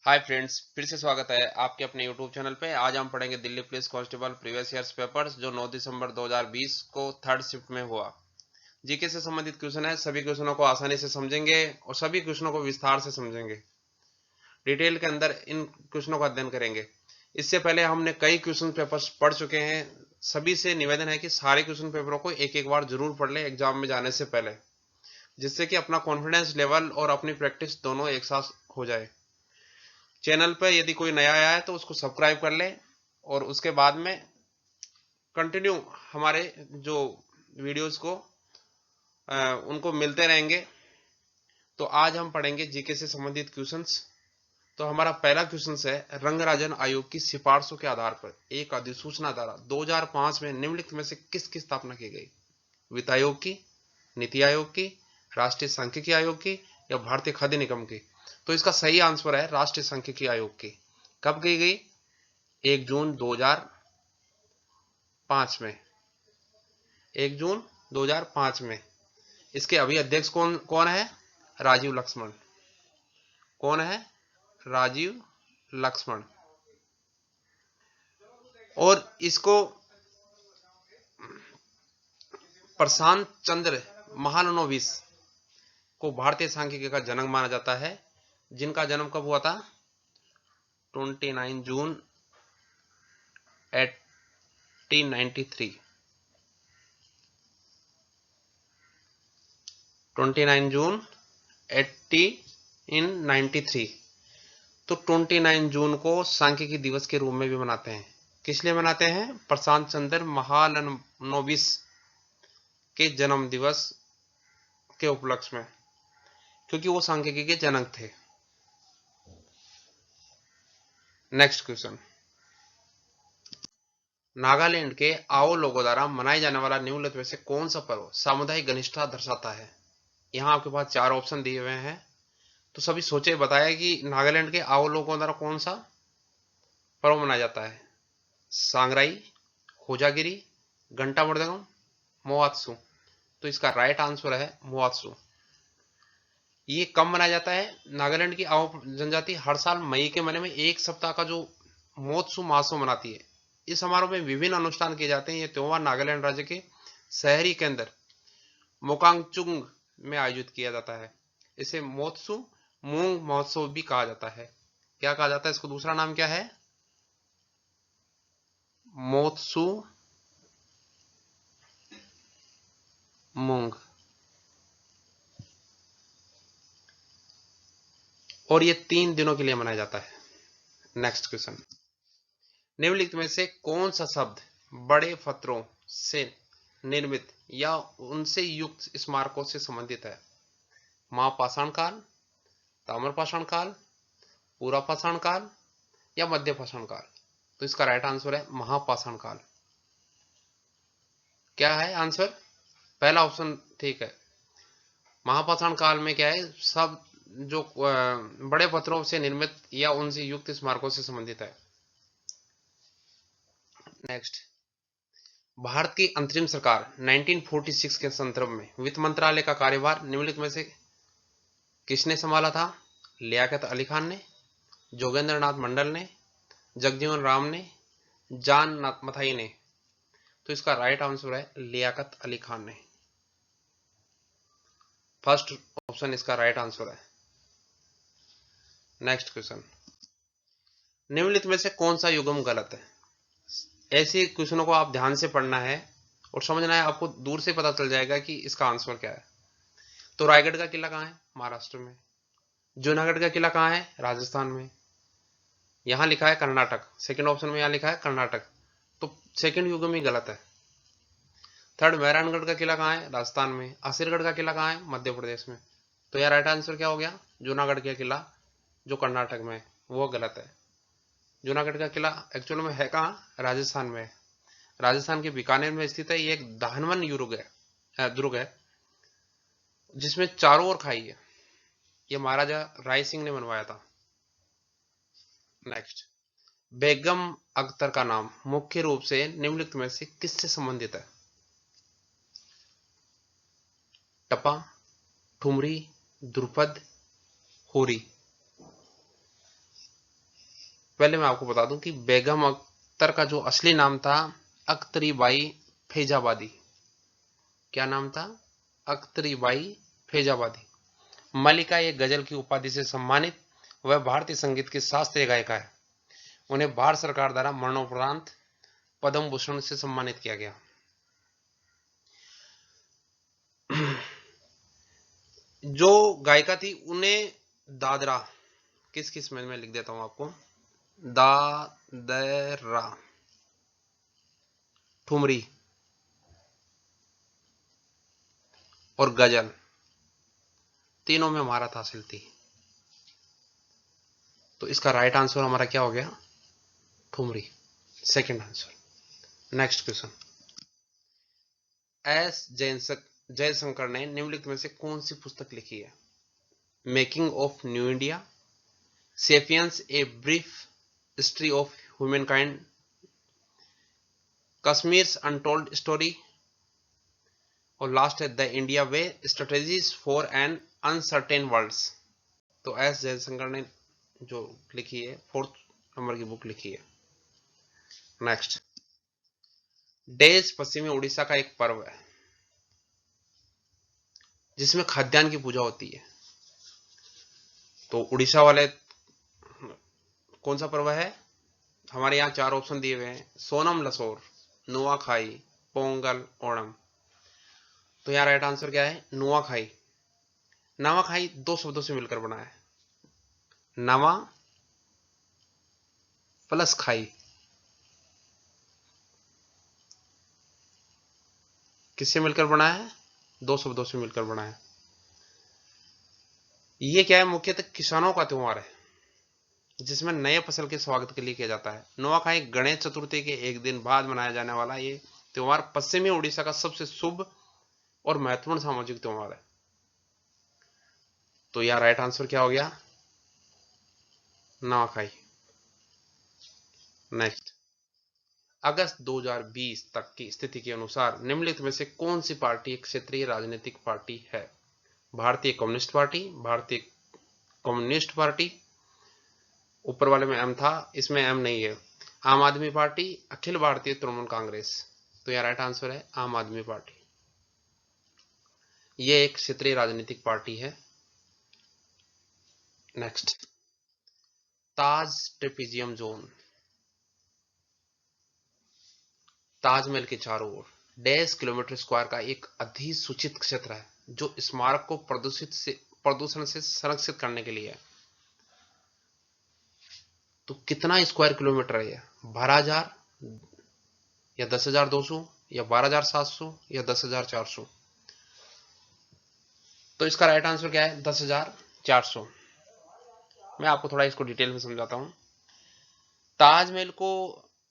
Hi friends, फिर से स्वागत है आपके अपने यूट्यूब चैनल पे। आज हम पढ़ेंगे Delhi police constable previous years papers जो 9 दिसंबर 2020 को थर्ड शिफ्ट में हुआ। जीके से संबंधित क्वेश्चन है। सभी क्वेश्चनों को आसानी से समझेंगे और सभी क्वेश्चनों को विस्तार से समझेंगे। डिटेल के अंदर इन क्वेश्चनों का अध्ययन करेंगे। इससे पहले हमने कई क्वेश्चन पेपर्स पढ़ चुके हैं। सभी से निवेदन है कि सारे क्वेश्चन पेपरों को एक एक बार जरूर पढ़ लें एग्जाम में जाने से पहले, जिससे कि अपना कॉन्फिडेंस लेवल और अपनी प्रैक्टिस दोनों एक साथ हो जाए। चैनल पर यदि कोई नया आया है तो उसको सब्सक्राइब कर ले और उसके बाद में कंटिन्यू हमारे जो वीडियोस को उनको मिलते रहेंगे। तो आज हम पढ़ेंगे जीके से संबंधित क्वेश्चंस। तो हमारा पहला क्वेश्चन है, रंगराजन आयोग की सिफारिशों के आधार पर एक अधिसूचना द्वारा 2005 में निम्नलिखित में से किसकी स्थापना की गई? वित्त आयोग की, नीति आयोग की, राष्ट्रीय सांख्यिकी आयोग की या भारतीय खाद्य निगम की? तो इसका सही आंसर है राष्ट्रीय सांख्यिकी आयोग की। कब की गई? 1 जून 2005 में। 1 जून 2005 में। इसके अभी अध्यक्ष कौन कौन है? राजीव लक्ष्मण। कौन है? राजीव लक्ष्मण। और इसको प्रशांत चंद्र महालनोबिस को भारतीय सांख्यिकी का जनक माना जाता है, जिनका जन्म कब हुआ था? 29 जून 1893। 29 जून 1893। तो 29 जून को सांख्यिकी दिवस के रूप में भी मनाते हैं। किस लिए मनाते हैं? प्रशांत चंद्र महालनोबिस के जन्म दिवस के उपलक्ष्य में, क्योंकि वो सांख्यिकी के जनक थे। नेक्स्ट क्वेश्चन, नागालैंड के आओ लोगों द्वारा मनाए जाने वाला निम्नलिखित में से कौन सा पर्व सामुदायिक घनिष्ठता दर्शाता है? यहाँ आपके पास 4 ऑप्शन दिए हुए हैं। तो सभी सोचे बताया कि नागालैंड के आओ लोगों द्वारा कौन सा पर्व मनाया जाता है? सांगराई, होजागिरी, घंटा मृदंगम, मोआत्सु। तो इसका राइट आंसर है मोआत्सु। ये कब मनाया जाता है? नागालैंड की आओ जनजाति हर साल मई के महीने में एक सप्ताह का जो मोत्सु महोत्सव मनाती है। इस समारोह में विभिन्न अनुष्ठान किए जाते हैं। यह त्योहार नागालैंड राज्य के शहरी केंद्र मोकांगचुंग में आयोजित किया जाता है। इसे मोत्सु मूंग महोत्सव भी कहा जाता है। क्या कहा जाता है इसको? दूसरा नाम क्या है? मोत्सु मूंग। और ये 3 दिनों के लिए मनाया जाता है। नेक्स्ट क्वेश्चन, निम्नलिखित में से कौन सा शब्द बड़े पत्थरों से निर्मित या उनसे युक्त स्मारकों से संबंधित है? महापाषाण काल, ताम्रपाषाण काल, पूरा पाषाण काल या मध्य पाषाण काल? तो इसका राइट आंसर है महापाषाण काल। क्या है आंसर? पहला ऑप्शन ठीक है। महापाषाण काल में क्या है? सब जो बड़े पत्थरों से निर्मित या उनसे युक्त स्मारकों से संबंधित है। नेक्स्ट, भारत की अंतरिम सरकार 1946 के संदर्भ में वित्त मंत्रालय का कार्यभार निम्नलिखित में से किसने संभाला था? लियाकत अली खान ने, जोगेंद्र नाथ मंडल ने, जगजीवन राम ने, जान मथाई ने? तो इसका राइट आंसर है लियाकत अली खान ने। फर्स्ट ऑप्शन इसका राइट आंसर है। नेक्स्ट क्वेश्चन, निम्नलिखित में से कौन सा युग्म गलत है? ऐसे क्वेश्चनों को आप ध्यान से पढ़ना है और समझना है। आपको दूर से पता चल जाएगा कि इसका आंसर क्या है। तो रायगढ़ का किला कहाँ है? महाराष्ट्र में। जूनागढ़ का किला कहाँ है? राजस्थान में। यहां लिखा है कर्नाटक। सेकंड ऑप्शन में यहां लिखा है कर्नाटक। तो सेकंड युग्म ही गलत है। थर्ड, मेहरानगढ़ का किला कहाँ है? राजस्थान में। असीरगढ़ का किला कहाँ है? मध्य प्रदेश में। तो यार राइट आंसर क्या हो गया? जूनागढ़ का किला जो कर्नाटक में है वो गलत है। जूनागढ़ का किला एक्चुअल में है कहाँ? राजस्थान में। राजस्थान के बीकानेर में स्थित है। ये एक दाहनवन दुर्ग है जिसमें चारों ओर खाई है। ये महाराजा राय सिंह ने बनवाया था। नेक्स्ट, बेगम अख्तर का नाम मुख्य रूप से निम्नलिखित में से किससे संबंधित है? टपा, ठुमरी, द्रुपद, होरी? पहले मैं आपको बता दूं कि बेगम अख्तर का जो असली नाम था अख्तरी बाई फैजाबादी। क्या नाम था? अख्तरी बाई फैजाबादी। मलिका ये गजल की उपाधि से सम्मानित वह भारतीय संगीत की शास्त्रीय गायिका है। उन्हें भारत सरकार द्वारा मरणोपरांत पद्म भूषण से सम्मानित किया गया। जो गायिका थी उन्हें दादरा, किस किस में लिख देता हूं आपको, दादरा, ठुमरी और गजल तीनों में महारत हासिल थी। तो इसका राइट आंसर हमारा क्या हो गया? Thumri, second answer. Next question, S Jaishankar ने निम्नलिखित में से कौन सी पुस्तक लिखी है? Making of new India, Sapiens a brief history of humankind, Kashmir's untold story और लास्ट है the India way, strategies for an uncertain world. तो एस जयशंकर ने जो लिखी है 4th नंबर की बुक लिखी है। नेक्स्ट, डेज पश्चिमी उड़ीसा का एक पर्व है जिसमें खाद्यान्न की पूजा होती है। तो उड़ीसा वाले कौन सा पर्व है? हमारे यहाँ 4 ऑप्शन दिए हुए हैं, सोनम लसोर, नुआखाई, पोंगल, ओणम। तो यहाँ राइट आंसर क्या है? नुआखाई। नवाखाई 2 शब्दों से मिलकर बना है, नवा प्लस खाई। किससे मिलकर बना है? 2 शब्दों से मिलकर बना है। ये क्या है? मुख्यतः किसानों का त्योहार है जिसमें नए फसल के स्वागत के लिए किया जाता है। नुआखाई गणेश चतुर्थी के एक दिन बाद मनाया जाने वाला ये त्योहार पश्चिमी उड़ीसा का सबसे शुभ और महत्वपूर्ण सामाजिक त्योहार है। तो यह राइट आंसर क्या हो गया? नुआखाई। नेक्स्ट, अगस्त 2020 तक की स्थिति के अनुसार निम्नलिखित में से कौन सी पार्टी एक क्षेत्रीय राजनीतिक पार्टी है? भारतीय कम्युनिस्ट पार्टी, भारतीय कम्युनिस्ट पार्टी, ऊपर वाले में एम था, इसमें एम नहीं है, आम आदमी पार्टी, अखिल भारतीय तृणमूल कांग्रेस। तो यह राइट आंसर है आम आदमी पार्टी। यह एक क्षेत्रीय राजनीतिक पार्टी है। नेक्स्ट, ताज ट्रेपेजियम जोन, ताजमहल के चारों ओर 1.5 किलोमीटर स्क्वायर का एक अधिसूचित क्षेत्र है जो स्मारक को प्रदूषण से संरक्षित करने के लिए है। तो कितना स्क्वायर किलोमीटर है यह? 12,000 या 10,200 या 12,700 या 10,400? तो इसका राइट आंसर क्या है? 10,400। मैं आपको थोड़ा इसको डिटेल में समझाता हूं। ताजमहल को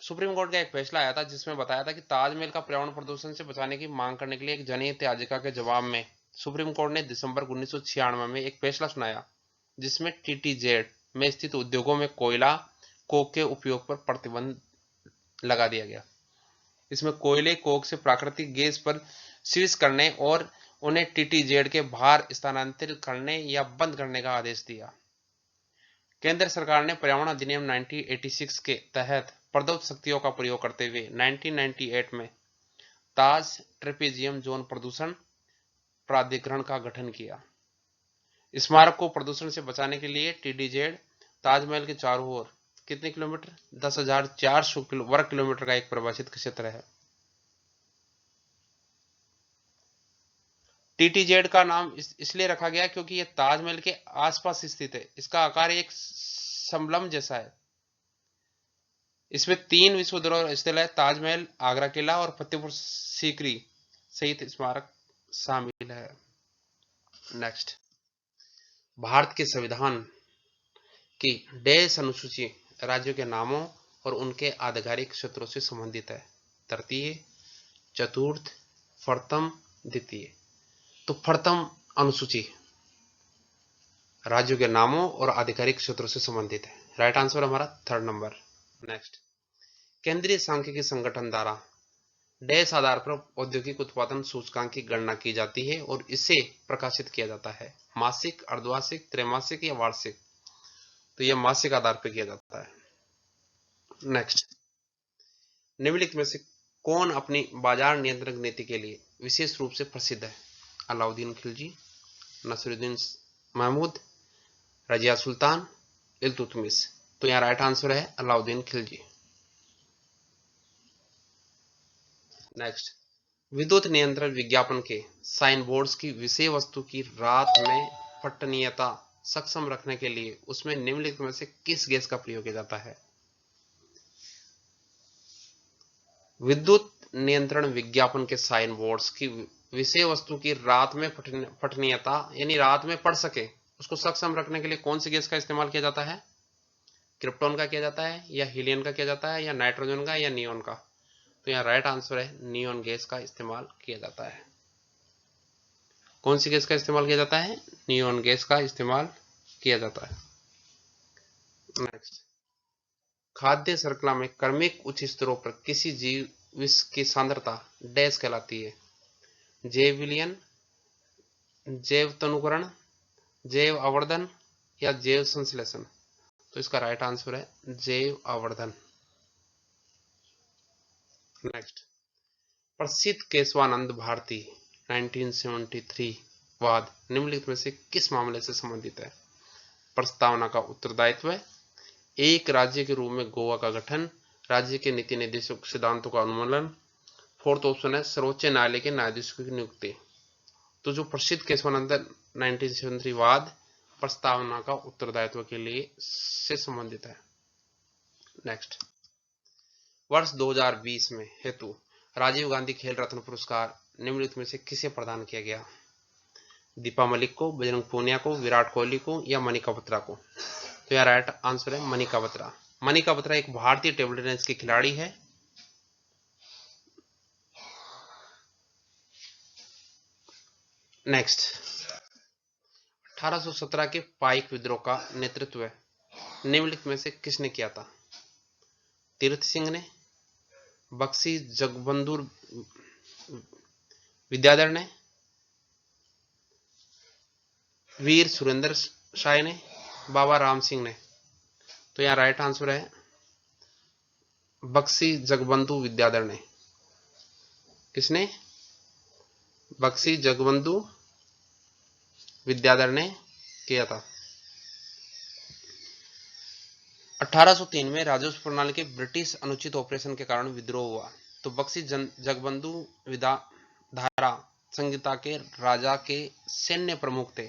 सुप्रीम कोर्ट का एक फैसला आया था जिसमें बताया था कि ताजमहल का पर्यावरण प्रदूषण से बचाने की मांग करने के लिए एक जनहित याचिका के जवाब में सुप्रीम कोर्ट ने दिसंबर 1996 में एक फैसला सुनाया जिसमें टीटीजेड में स्थित उद्योगों में कोयला कोक के उपयोग पर प्रतिबंध लगा दिया गया। इसमें कोयले कोक से प्राकृतिक गैस पर स्विच करने और उन्हें टीटीजेड के बाहर स्थानांतरित करने या बंद करने का आदेश दिया। केंद्र सरकार ने पर्यावरण अधिनियम 1986 के तहत प्रदत्त शक्तियों का प्रयोग करते हुए 1998 में ताज ट्रेपेजियम जोन प्रदूषण प्राधिकरण का गठन किया। स्मारक को प्रदूषण से बचाने के लिए टीटीजेड ताजमहल के चारों ओर कितने किलोमीटर? 10,400 वर्ग किलोमीटर का एक परिभाषित क्षेत्र है। टीटीजेड का नाम इसलिए रखा गया क्योंकि यह ताजमहल के आसपास स्थित है। इसका आकार एक समलंब जैसा है। इसमें 3 विश्व धरोहर स्थल है, ताजमहल, आगरा किला और फतेहपुर सीकरी सहित स्मारक शामिल है। नेक्स्ट, भारत के संविधान की डेश अनुसूची राज्यों के नामों और उनके आधिकारिक क्षेत्रों से संबंधित है? तृतीय, चतुर्थ, प्रथम, द्वितीय। तो प्रथम अनुसूची राज्यों के नामों और आधिकारिक क्षेत्रों से संबंधित है। राइट आंसर हमारा 3rd नंबर। नेक्स्ट, केंद्रीय सांख्यिकी संगठन द्वारा डैश आधार पर औद्योगिक उत्पादन सूचकांक की गणना की जाती है और इसे प्रकाशित किया जाता है? मासिक, अर्धवार्षिक, त्रैमासिक या वार्षिक? तो यह मासिक आधार पर किया जाता है। नेक्स्ट, निम्नलिखित में से कौन अपनी बाजार नियंत्रण नीति के लिए विशेष रूप से प्रसिद्ध है? अलाउद्दीन खिलजी, नसरुद्दीन महमूद, रजिया सुल्तान, इल्तुतमिश। तो यहाँ राइट आंसर है अलाउद्दीन खिलजी। नेक्स्ट, विद्युत नियंत्रण विज्ञापन के साइन बोर्ड्स की विषय वस्तु की रात में पठनीयता सक्षम रखने के लिए उसमें निम्नलिखित में से किस गैस का प्रयोग किया जाता है? विद्युत नियंत्रण विज्ञापन के साइन बोर्ड्स की विषय वस्तु की रात में पठनीयता यानी रात में पढ़ सके उसको सक्षम रखने के लिए कौन सी गैस का इस्तेमाल किया जाता है? क्रिप्टॉन का किया जाता है, या हीलियम का किया जाता है, या नाइट्रोजन का, या नियोन का? तो यहाँ राइट आंसर है नियोन गैस का इस्तेमाल किया जाता है। कौन सी गैस का इस्तेमाल किया जाता है? नियोन गैस का इस्तेमाल किया जाता है। नेक्स्ट, खाद्य श्रृंखला में क्रमिक उच्च स्तरों पर किसी जीव विष की सांद्रता डैश कहलाती है? जैव विलयन, जैव तनुकरण, जैव आवर्धन, या जैव संश्लेषण? तो इसका राइट आंसर है जैव आवर्धन। नेक्स्ट, प्रसिद्ध केशवानंद भारती 1973 वाद निम्नलिखित में से किस मामले से संबंधित है? प्रस्तावना का उत्तरदायित्व, एक राज्य के रूप में गोवा का गठन, राज्य के नीति निर्देशक सिद्धांतों का अनुमोदन, फोर्थ ऑप्शन है सर्वोच्च न्यायालय के न्यायाधीशों की नियुक्ति। तो जो प्रसिद्ध केशवानंद 1973 वाद प्रस्तावना का उत्तरदायित्व के लिए से संबंधित है। नेक्स्ट, वर्ष 2020 में हेतु राजीव गांधी खेल रत्न पुरस्कार निम्नलिखित में से किसे प्रदान किया गया? दीपा मलिक को, बजरंग पूनिया को, विराट कोहली को, या मनिका बत्रा को? तो यह राइट आंसर है मनिका बत्रा। मनिका बत्रा एक भारतीय टेबल टेनिस की खिलाड़ी है। नेक्स्ट, 1817 के पाइक विद्रोह का नेतृत्व निम्नलिखित में से किसने किया था? तीर्थ सिंह ने, बख्शी जगबंधु विद्याधर ने, वीर सुरेंद्र शाह ने, बाबा राम सिंह ने? तो यहाँ राइट आंसर है बख्शी जगबंधु विद्याधर ने। किसने? बख्शी जगबंधु विद्याधर ने किया था। 1803 में राजस्व प्रणाली के ब्रिटिश अनुचित ऑपरेशन के कारण विद्रोह हुआ। तो बख्शी जगबंधु विद्याधर संगीता के राजा के सैन्य प्रमुख थे।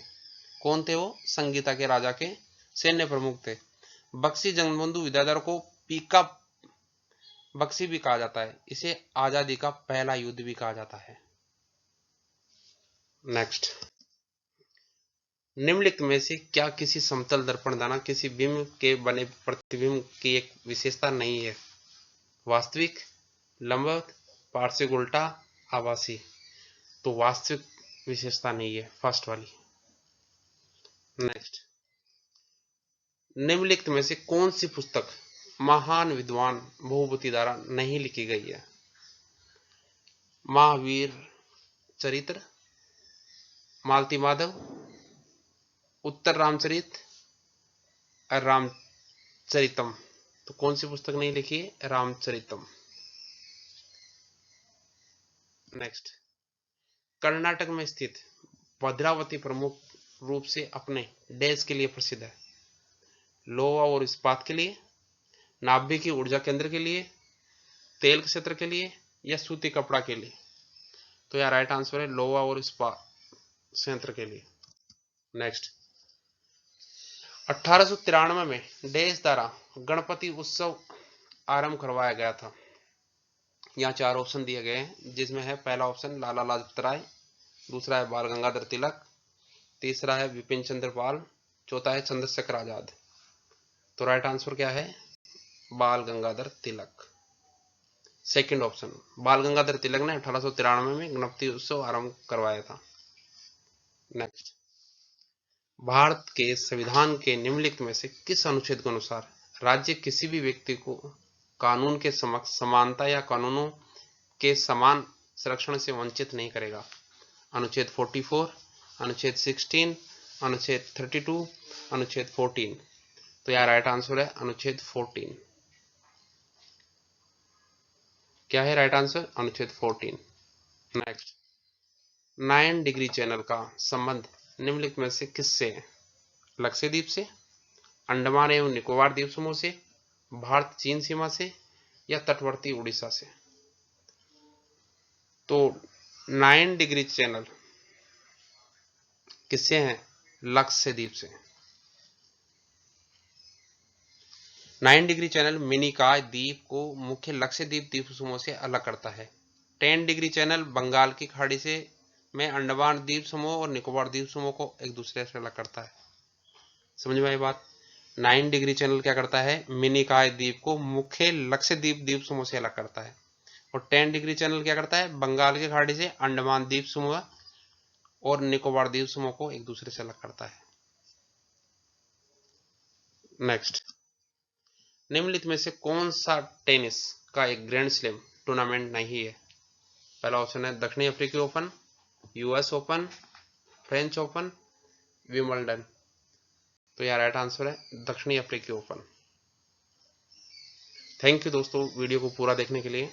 कौन थे वो? संगीता के राजा के सैन्य प्रमुख थे। बख्शी जगबंधु विद्याधर को पीका बख्शी भी कहा जाता है। इसे आजादी का पहला युद्ध भी कहा जाता है। नेक्स्ट, निम्नलिखित में से क्या किसी समतल दर्पण दाना किसी बिंब के बने प्रतिबिंब की एक विशेषता नहीं है? वास्तविक, लंबवत, पार्श्विक उल्टा, आभासी? तो वास्तविक विशेषता नहीं है, फर्स्ट वाली। नेक्स्ट, निम्नलिखित में से कौन सी पुस्तक महान विद्वान भूपति द्वारा नहीं लिखी गई है? महावीर चरित्र, मालती माधव, उत्तर रामचरित, रामचरितम? तो कौन सी पुस्तक नहीं लिखी है? रामचरितम। नेक्स्ट, कर्नाटक में स्थित भद्रावती प्रमुख रूप से अपने डैश के लिए प्रसिद्ध है? लोहा और इस्पात के लिए, नाभिक की ऊर्जा केंद्र के लिए, तेल क्षेत्र के लिए, या सूती कपड़ा के लिए? तो यार राइट आंसर है लोहा और इस्पात संयंत्र के लिए। नेक्स्ट, 1893 में डैश द्वारा गणपति उत्सव आरंभ करवाया गया था। यहाँ 4 ऑप्शन दिए गए हैं, जिसमें है पहला ऑप्शन लाला लाजपत राय, दूसरा है बाल गंगाधर तिलक, तीसरा है विपिन चंद्र पाल, चौथा है चंद्रशेखर आजाद। तो राइट आंसर क्या है? बाल गंगाधर तिलक। सेकंड ऑप्शन, बाल गंगाधर तिलक ने 1893 में गणपति उत्सव आरंभ करवाया था। नेक्स्ट, भारत के संविधान के निम्नलिखित में से किस अनुच्छेद के अनुसार राज्य किसी भी व्यक्ति को कानून के समक्ष समानता या कानूनों के समान संरक्षण से वंचित नहीं करेगा? अनुच्छेद 44, अनुच्छेद 16, अनुच्छेद 32, अनुच्छेद 14? तो यार राइट आंसर है अनुच्छेद 14। क्या है राइट आंसर? अनुच्छेद 14। नेक्स्ट, 9 डिग्री चैनल का संबंध निम्नलिखित में से किससे है? लक्षद्वीप से, अंडमान एवं निकोबार द्वीप समूह से, भारत चीन सीमा से, या तटवर्ती उड़ीसा से? तो 9 डिग्री चैनल किससे हैं? लक्षद्वीप से। 9 डिग्री चैनल मिनिकॉय द्वीप को मुख्य लक्षद्वीप द्वीप समूह से अलग करता है। 10 डिग्री चैनल बंगाल की खाड़ी से में अंडमान द्वीप समूह और निकोबार द्वीप समूह को एक दूसरे से अलग करता है। समझ में आई बात? 9 डिग्री चैनल क्या करता है? मिनिकॉय द्वीप को मुख्य लक्षद्वीप द्वीप समूह से अलग करता है। और 10 डिग्री चैनल क्या करता है? बंगाल की खाड़ी से अंडमान द्वीप समूह और निकोबार द्वीप समूह को एक दूसरे से अलग करता है। नेक्स्ट, निम्नलिखित में से कौन सा टेनिस का एक ग्रैंड स्लैम टूर्नामेंट नहीं है? पहला ऑप्शन है दक्षिणी अफ्रीकी open, US open, French open, Wimbledon. तो यह राइट आंसर है दक्षिणी अफ्रीकी ओपन। थैंक यू दोस्तों वीडियो को पूरा देखने के लिए।